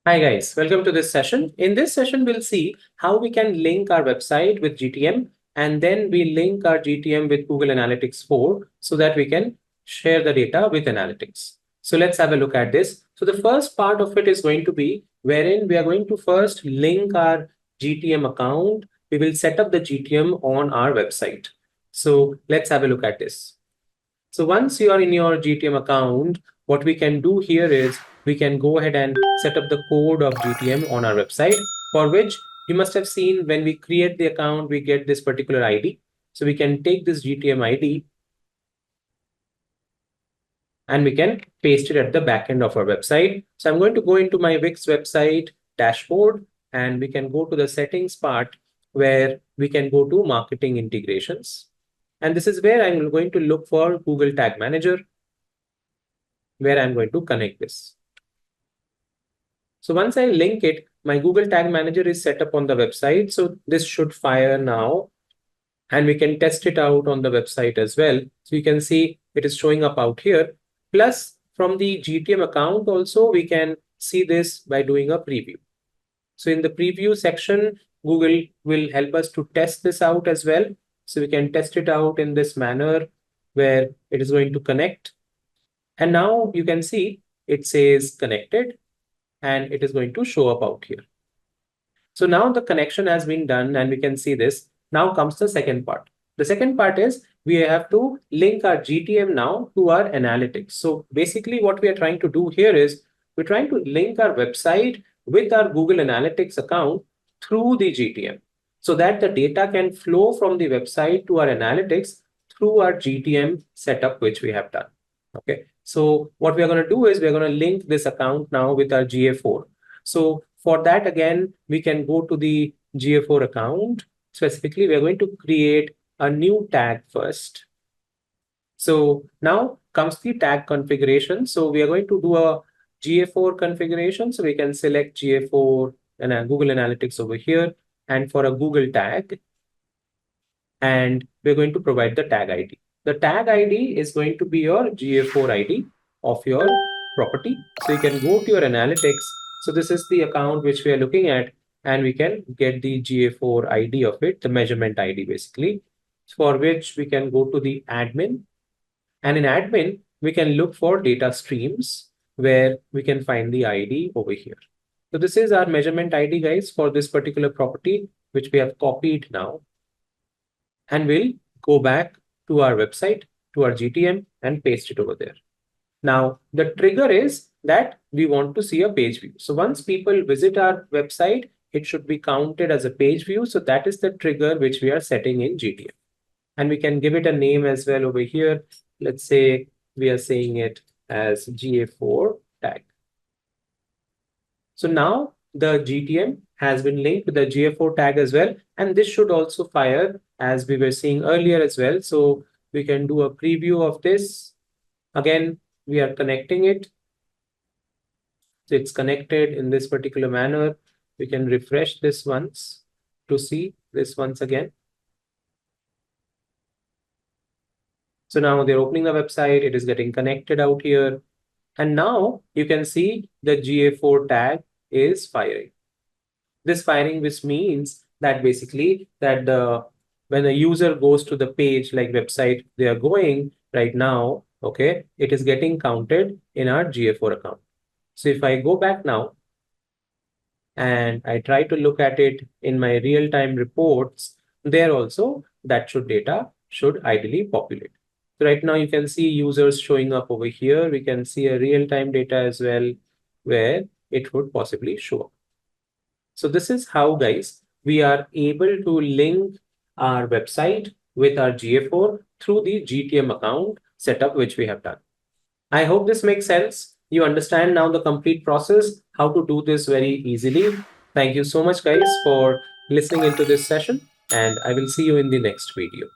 Hi guys, welcome to this session. In this session, we'll see how we can link our website with GTM, and then we link our GTM with Google Analytics 4 so that we can share the data with Analytics. So let's have a look at this. So the first part of it is going to be wherein we are going to first link our GTM account. We will set up the GTM on our website. So let's have a look at this. So once you are in your GTM account, what we can do here is we can go ahead and set up the code of GTM on our website, for which you must have seen when we create the account, we get this particular ID. So we can take this GTM ID and we can paste it at the back end of our website. So I'm going to go into my Wix website dashboard, and we can go to the settings part where we can go to marketing integrations. And this is where I'm going to look for Google Tag Manager, where I'm going to connect this. So once I link it, my Google Tag Manager is set up on the website. So this should fire now, and we can test it out on the website as well. So you can see it is showing up out here. Plus from the GTM account also, we can see this by doing a preview. So in the preview section, Google will help us to test this out as well. So we can test it out in this manner where it is going to connect. And now you can see it says connected, and it is going to show up out here. So now the connection has been done, and we can see this. Now comes the second part. The second part is we have to link our GTM now to our analytics. So basically what we are trying to do here is we're trying to link our website with our Google Analytics account through the GTM, so that the data can flow from the website to our analytics through our GTM setup, which we have done. Okay, so what we are going to do is we're going to link this account now with our GA4. So for that, again, we can go to the GA4 account. Specifically, we're going to create a new tag first. So now comes the tag configuration. So we are going to do a GA4 configuration. So we can select GA4 and Google Analytics over here, and for a Google tag, and we're going to provide the tag ID. The tag ID is going to be your GA4 ID of your property. So you can go to your analytics. So this is the account which we are looking at, and we can get the GA4 ID of it, the measurement ID basically, for which we can go to the admin. And in admin, we can look for data streams where we can find the ID over here. So this is our measurement ID, guys, for this particular property, which we have copied now. And we'll go back to our website, to our GTM, and paste it over there. Now, the trigger is that we want to see a page view. So once people visit our website, it should be counted as a page view. So that is the trigger which we are setting in GTM. And we can give it a name as well over here. Let's say we are saying it as GA4 tag. So now the GTM has been linked with the GA4 tag as well. And this should also fire as we were seeing earlier as well. So we can do a preview of this. Again, we are connecting it. So it's connected in this particular manner. We can refresh this once to see this once again. So now they're opening the website. It is getting connected out here. And now you can see the GA4 tag is firing. This firing, which means that basically that when a user goes to the page like website they are going right now, okay, it is getting counted in our GA4 account. So if I go back now and I try to look at it in my real-time reports, there also that data should ideally populate. So right now you can see users showing up over here. We can see a real-time data as well where it would possibly show up. So this is how, guys, we are able to link our website with our GA4 through the GTM account setup, which we have done. I hope this makes sense. You understand now the complete process, how to do this very easily. Thank you so much, guys, for listening into this session, and I will see you in the next video.